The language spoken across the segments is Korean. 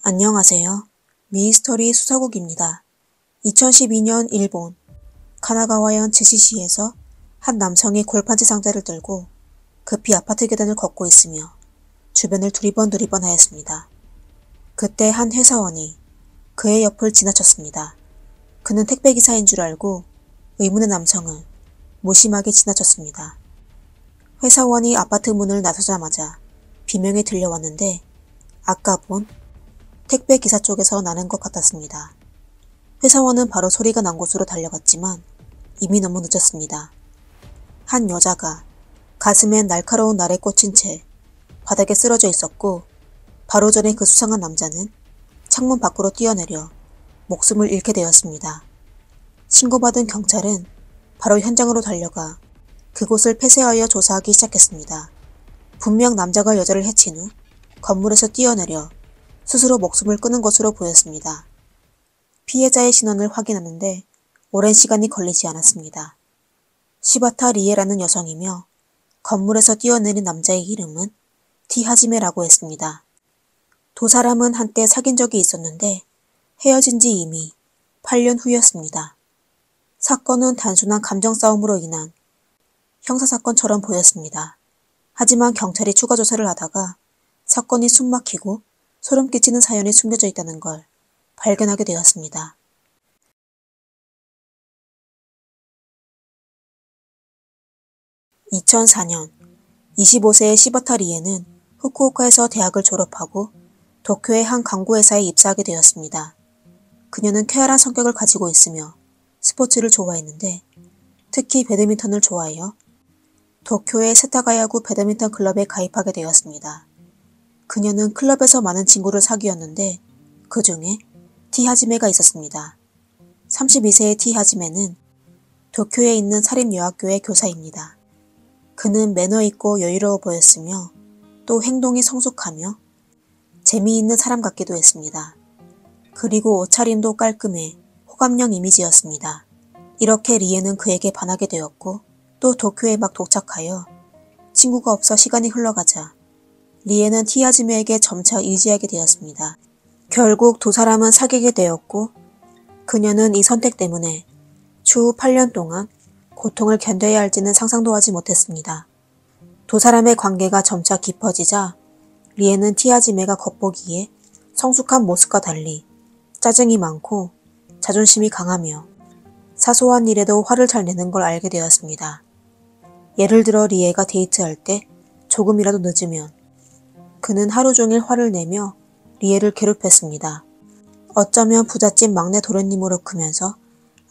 안녕하세요. 미스터리 수사국입니다. 2012년 일본 카나가와현 즈시시에서 한 남성이 골판지 상자를 들고 급히 아파트 계단을 걷고 있으며 주변을 두리번 하였습니다. 그때 한 회사원이 그의 옆을 지나쳤습니다. 그는 택배기사인 줄 알고 의문의 남성을 무심하게 지나쳤습니다. 회사원이 아파트 문을 나서자마자 비명이 들려왔는데 아까 본 택배 기사 쪽에서 나는 것 같았습니다. 회사원은 바로 소리가 난 곳으로 달려갔지만 이미 너무 늦었습니다. 한 여자가 가슴엔 날카로운 날에 꽂힌 채 바닥에 쓰러져 있었고 바로 전에 그 수상한 남자는 창문 밖으로 뛰어내려 목숨을 잃게 되었습니다. 신고받은 경찰은 바로 현장으로 달려가 그곳을 폐쇄하여 조사하기 시작했습니다. 분명 남자가 여자를 해친 후 건물에서 뛰어내려 스스로 목숨을 끊은 것으로 보였습니다. 피해자의 신원을 확인하는데 오랜 시간이 걸리지 않았습니다. 시바타 리에라는 여성이며 건물에서 뛰어내린 남자의 이름은 티하지메라고 했습니다. 두 사람은 한때 사귄 적이 있었는데 헤어진 지 이미 8년 후였습니다. 사건은 단순한 감정 싸움으로 인한 형사사건처럼 보였습니다. 하지만 경찰이 추가 조사를 하다가 사건이 숨막히고 소름 끼치는 사연이 숨겨져 있다는 걸 발견하게 되었습니다. (2004년) 25세의 시바타 리에는 후쿠오카에서 대학을 졸업하고 도쿄의 한 광고회사에 입사하게 되었습니다. 그녀는 쾌활한 성격을 가지고 있으며 스포츠를 좋아했는데 특히 배드민턴을 좋아하여 도쿄의 세타가야구 배드민턴 클럽에 가입하게 되었습니다. 그녀는 클럽에서 많은 친구를 사귀었는데 그 중에 티하지메가 있었습니다. 32세의 티하지메는 도쿄에 있는 사립여학교의 교사입니다. 그는 매너있고 여유로워 보였으며 또 행동이 성숙하며 재미있는 사람 같기도 했습니다. 그리고 옷차림도 깔끔해 호감형 이미지였습니다. 이렇게 리에는 그에게 반하게 되었고 또 도쿄에 막 도착하여 친구가 없어 시간이 흘러가자 리에는 티하지메에게 점차 의지하게 되었습니다. 결국 두 사람은 사귀게 되었고 그녀는 이 선택 때문에 추후 8년 동안 고통을 견뎌야 할지는 상상도 하지 못했습니다. 두 사람의 관계가 점차 깊어지자 리에는 티하지메가 겉보기에 성숙한 모습과 달리 짜증이 많고 자존심이 강하며 사소한 일에도 화를 잘 내는 걸 알게 되었습니다. 예를 들어 리에가 데이트할 때 조금이라도 늦으면 그는 하루 종일 화를 내며 리에를 괴롭혔습니다. 어쩌면 부잣집 막내 도련님으로 크면서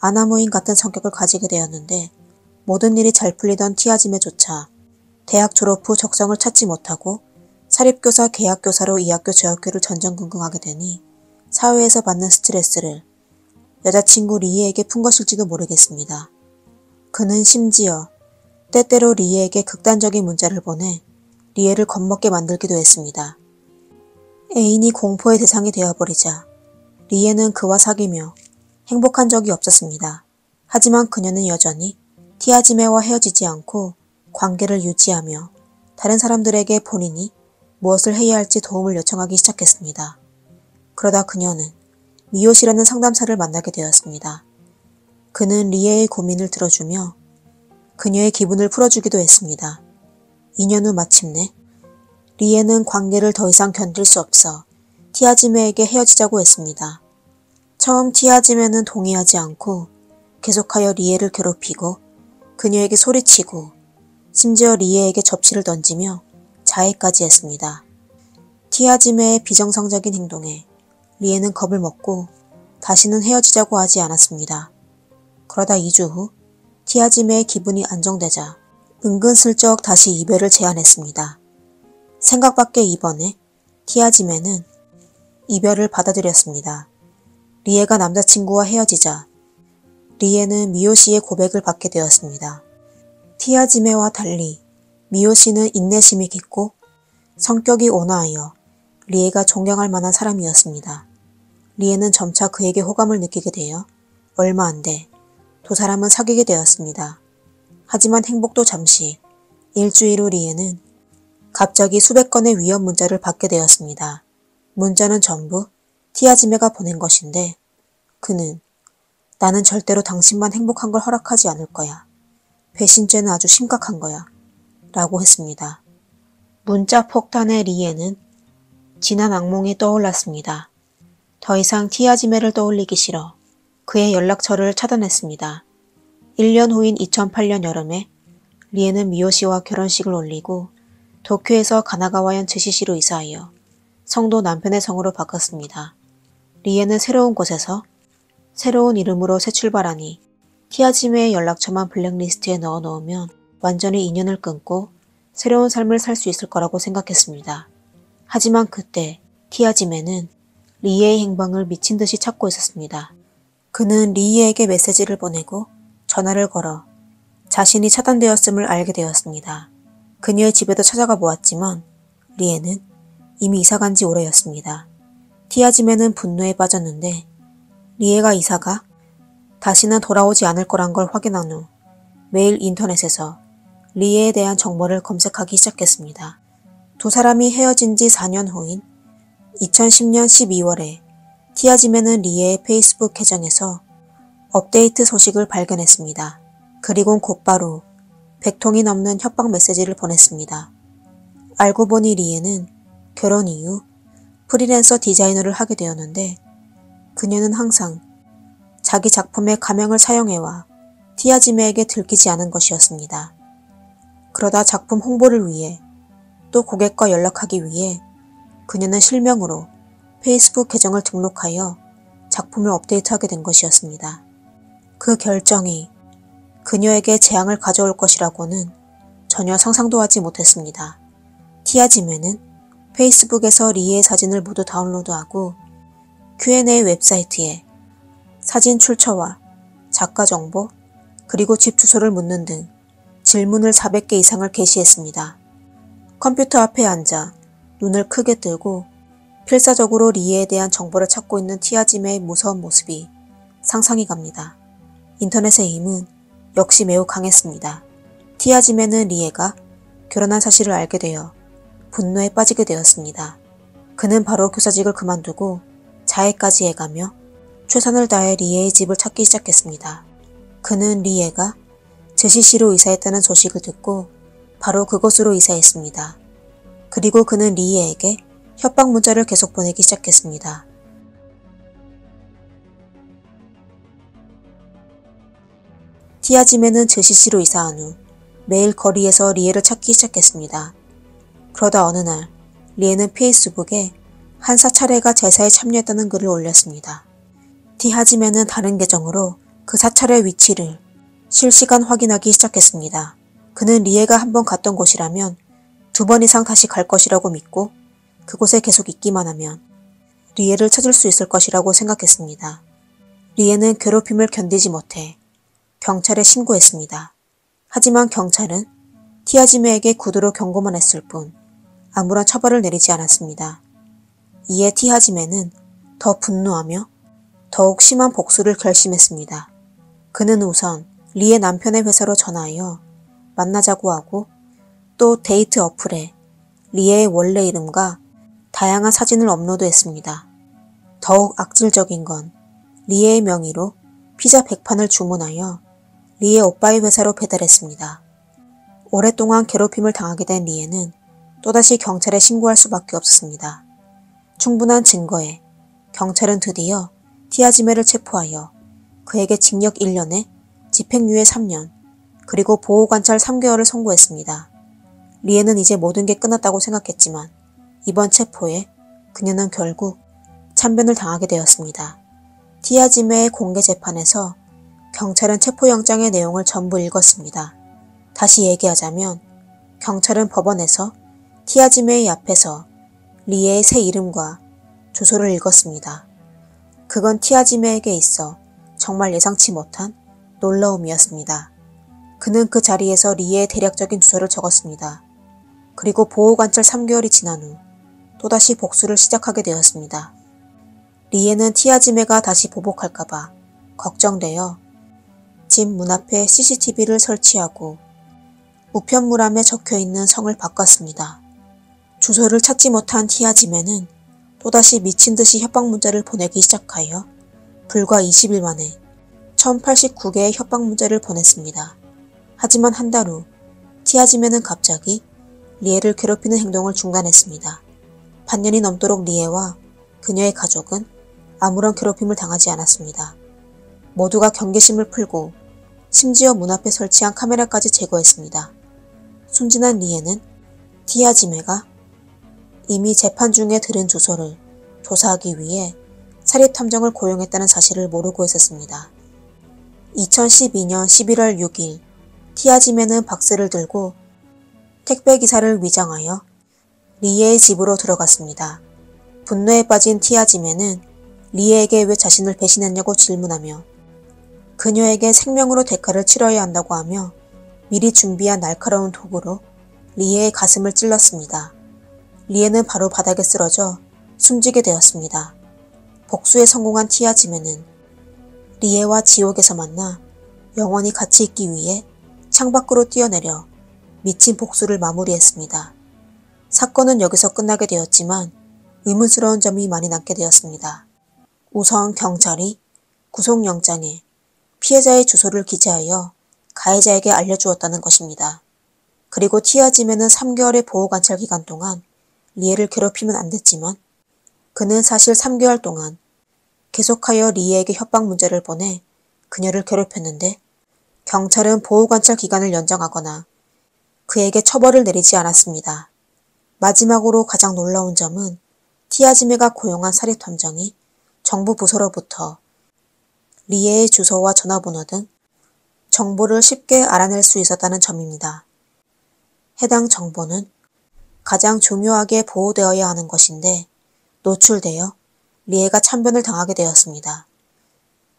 아나무인 같은 성격을 가지게 되었는데 모든 일이 잘 풀리던 티하지메조차 대학 졸업 후 적성을 찾지 못하고 사립교사 계약교사로 이 학교 저 학교를 전전긍긍하게 되니 사회에서 받는 스트레스를 여자친구 리에에게 푼 것일지도 모르겠습니다. 그는 심지어 때때로 리에에게 극단적인 문자를 보내 리에를 겁먹게 만들기도 했습니다. 애인이 공포의 대상이 되어버리자 리에는 그와 사귀며 행복한 적이 없었습니다. 하지만 그녀는 여전히 티하지메와 헤어지지 않고 관계를 유지하며 다른 사람들에게 본인이 무엇을 해야 할지 도움을 요청하기 시작했습니다. 그러다 그녀는 미요시라는 상담사를 만나게 되었습니다. 그는 리에의 고민을 들어주며 그녀의 기분을 풀어주기도 했습니다. 2년 후 마침내 리에는 관계를 더 이상 견딜 수 없어 티하지메에게 헤어지자고 했습니다. 처음 티하지메는 동의하지 않고 계속하여 리에를 괴롭히고 그녀에게 소리치고 심지어 리에에게 접시를 던지며 자해까지 했습니다. 티하지메의 비정상적인 행동에 리에는 겁을 먹고 다시는 헤어지자고 하지 않았습니다. 그러다 2주 후 티하지메의 기분이 안정되자 은근슬쩍 다시 이별을 제안했습니다. 생각밖의 이번에 티하지메는 이별을 받아들였습니다. 리에가 남자친구와 헤어지자 리에는 미요시의 고백을 받게 되었습니다. 티하지메와 달리 미요시는 인내심이 깊고 성격이 온화하여 리에가 존경할 만한 사람이었습니다. 리에는 점차 그에게 호감을 느끼게 되어 얼마 안 돼 두 사람은 사귀게 되었습니다. 하지만 행복도 잠시, 일주일 후 리에는 갑자기 수백 건의 위험 문자를 받게 되었습니다. 문자는 전부 티아지메가 보낸 것인데 그는 나는 절대로 당신만 행복한 걸 허락하지 않을 거야. 배신죄는 아주 심각한 거야. 라고 했습니다. 문자 폭탄의 리에는 지난 악몽이 떠올랐습니다. 더 이상 티아지메를 떠올리기 싫어 그의 연락처를 차단했습니다. 1년 후인 2008년 여름에 리에는 미호 씨와 결혼식을 올리고 도쿄에서 가나가와현 제시시로 이사하여 성도 남편의 성으로 바꿨습니다. 리에는 새로운 곳에서 새로운 이름으로 새 출발하니 티아지메의 연락처만 블랙리스트에 넣어 놓으면 완전히 인연을 끊고 새로운 삶을 살 수 있을 거라고 생각했습니다. 하지만 그때 티아지메는 리에의 행방을 미친 듯이 찾고 있었습니다. 그는 리에에게 메시지를 보내고 전화를 걸어 자신이 차단되었음을 알게 되었습니다. 그녀의 집에도 찾아가 보았지만 리에는 이미 이사간 지 오래였습니다. 티아지메는 분노에 빠졌는데 리에가 이사가 다시는 돌아오지 않을 거란 걸 확인한 후 매일 인터넷에서 리에에 대한 정보를 검색하기 시작했습니다. 두 사람이 헤어진 지 4년 후인 2010년 12월에 티아지메는 리에의 페이스북 계정에서 업데이트 소식을 발견했습니다. 그리곤 곧바로 100통이 넘는 협박 메시지를 보냈습니다. 알고 보니 리에는 결혼 이후 프리랜서 디자이너를 하게 되었는데 그녀는 항상 자기 작품의 가명을 사용해와 티아지메에게 들키지 않은 것이었습니다. 그러다 작품 홍보를 위해 또 고객과 연락하기 위해 그녀는 실명으로 페이스북 계정을 등록하여 작품을 업데이트하게 된 것이었습니다. 그 결정이 그녀에게 재앙을 가져올 것이라고는 전혀 상상도 하지 못했습니다. 티아지메는 페이스북에서 리에의 사진을 모두 다운로드하고 Q&A 웹사이트에 사진 출처와 작가 정보 그리고 집 주소를 묻는 등 질문을 400개 이상을 게시했습니다. 컴퓨터 앞에 앉아 눈을 크게 뜨고 필사적으로 리에에 대한 정보를 찾고 있는 티아지메의 무서운 모습이 상상이 갑니다. 인터넷의 힘은 역시 매우 강했습니다. 티아지메는 리에가 결혼한 사실을 알게 되어 분노에 빠지게 되었습니다. 그는 바로 교사직을 그만두고 자해까지 해가며 최선을 다해 리에의 집을 찾기 시작했습니다. 그는 리에가 제시시로 이사했다는 소식을 듣고 바로 그곳으로 이사했습니다. 그리고 그는 리에에게 협박 문자를 계속 보내기 시작했습니다. 티아지메는 제시시로 이사한 후 매일 거리에서 리에를 찾기 시작했습니다. 그러다 어느 날 리에는 페이스북에 한 사찰회가 제사에 참여했다는 글을 올렸습니다. 티아지메는 다른 계정으로 그 사찰의 위치를 실시간 확인하기 시작했습니다. 그는 리에가 한번 갔던 곳이라면 2번 이상 다시 갈 것이라고 믿고 그곳에 계속 있기만 하면 리에를 찾을 수 있을 것이라고 생각했습니다. 리에는 괴롭힘을 견디지 못해 경찰에 신고했습니다. 하지만 경찰은 티아지메에게 구두로 경고만 했을 뿐 아무런 처벌을 내리지 않았습니다. 이에 티아지메는 더 분노하며 더욱 심한 복수를 결심했습니다. 그는 우선 리의 남편의 회사로 전화하여 만나자고 하고 또 데이트 어플에 리의 원래 이름과 다양한 사진을 업로드했습니다. 더욱 악질적인 건 리의 명의로 피자 100판을 주문하여 리의 오빠의 회사로 배달했습니다. 오랫동안 괴롭힘을 당하게 된 리에는 또다시 경찰에 신고할 수밖에 없었습니다. 충분한 증거에 경찰은 드디어 티아지메를 체포하여 그에게 징역 1년에 집행유예 3년 그리고 보호관찰 3개월을 선고했습니다. 리에는 이제 모든 게 끝났다고 생각했지만 이번 체포에 그녀는 결국 참변을 당하게 되었습니다. 티아지메의 공개 재판에서 경찰은 체포영장의 내용을 전부 읽었습니다. 다시 얘기하자면 경찰은 법원에서 티아지메의 앞에서 리에의 새 이름과 주소를 읽었습니다. 그건 티아지메에게 있어 정말 예상치 못한 놀라움이었습니다. 그는 그 자리에서 리에의 대략적인 주소를 적었습니다. 그리고 보호관찰 3개월이 지난 후 또다시 복수를 시작하게 되었습니다. 리에는 티아지메가 다시 보복할까봐 걱정되어 집 문 앞에 CCTV를 설치하고 우편물함에 적혀있는 성을 바꿨습니다. 주소를 찾지 못한 티아지메는 또다시 미친 듯이 협박 문자를 보내기 시작하여 불과 20일 만에 1089개의 협박 문자를 보냈습니다. 하지만 한 달 후 티아지메는 갑자기 리에를 괴롭히는 행동을 중단했습니다. 반년이 넘도록 리에와 그녀의 가족은 아무런 괴롭힘을 당하지 않았습니다. 모두가 경계심을 풀고 심지어 문 앞에 설치한 카메라까지 제거했습니다. 순진한 리에는 티아지메가 이미 재판 중에 들은 주소를 조사하기 위해 사립탐정을 고용했다는 사실을 모르고 있었습니다. 2012년 11월 6일 티아지메는 박스를 들고 택배기사를 위장하여 리에의 집으로 들어갔습니다. 분노에 빠진 티아지메는 리에에게 왜 자신을 배신했냐고 질문하며 그녀에게 생명으로 대가를 치러야 한다고 하며 미리 준비한 날카로운 도구로 리에의 가슴을 찔렀습니다. 리에는 바로 바닥에 쓰러져 숨지게 되었습니다. 복수에 성공한 티아지메는 리에와 지옥에서 만나 영원히 같이 있기 위해 창밖으로 뛰어내려 미친 복수를 마무리했습니다. 사건은 여기서 끝나게 되었지만 의문스러운 점이 많이 남게 되었습니다. 우선 경찰이 구속영장에 피해자의 주소를 기재하여 가해자에게 알려주었다는 것입니다. 그리고 티아지메는 3개월의 보호관찰 기간 동안 리에를 괴롭히면 안 됐지만 그는 사실 3개월 동안 계속하여 리에에게 협박 문자를 보내 그녀를 괴롭혔는데 경찰은 보호관찰 기간을 연장하거나 그에게 처벌을 내리지 않았습니다. 마지막으로 가장 놀라운 점은 티아지메가 고용한 사립탐정이 정부 부서로부터 리에의 주소와 전화번호 등 정보를 쉽게 알아낼 수 있었다는 점입니다. 해당 정보는 가장 중요하게 보호되어야 하는 것인데 노출되어 리에가 참변을 당하게 되었습니다.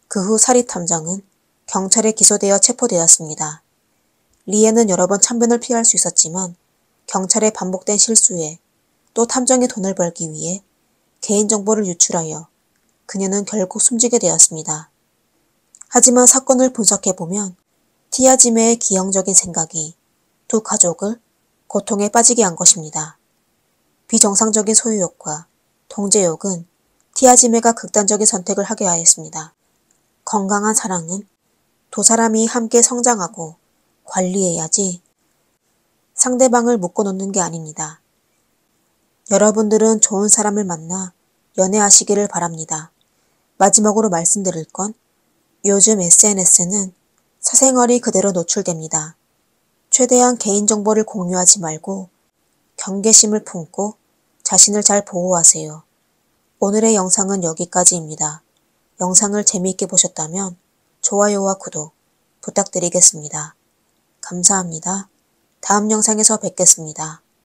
그 후 사립탐정은 경찰에 기소되어 체포되었습니다. 리에는 여러 번 참변을 피할 수 있었지만 경찰의 반복된 실수에 또 탐정이 돈을 벌기 위해 개인정보를 유출하여 그녀는 결국 숨지게 되었습니다. 하지만 사건을 분석해보면 티아지메의 기형적인 생각이 두 가족을 고통에 빠지게 한 것입니다. 비정상적인 소유욕과 통제욕은 티아지메가 극단적인 선택을 하게 하였습니다. 건강한 사랑은 두 사람이 함께 성장하고 관리해야지 상대방을 묶어놓는 게 아닙니다. 여러분들은 좋은 사람을 만나 연애하시기를 바랍니다. 마지막으로 말씀드릴 건 요즘 SNS는 사생활이 그대로 노출됩니다. 최대한 개인정보를 공유하지 말고 경계심을 품고 자신을 잘 보호하세요. 오늘의 영상은 여기까지입니다. 영상을 재미있게 보셨다면 좋아요와 구독 부탁드리겠습니다. 감사합니다. 다음 영상에서 뵙겠습니다.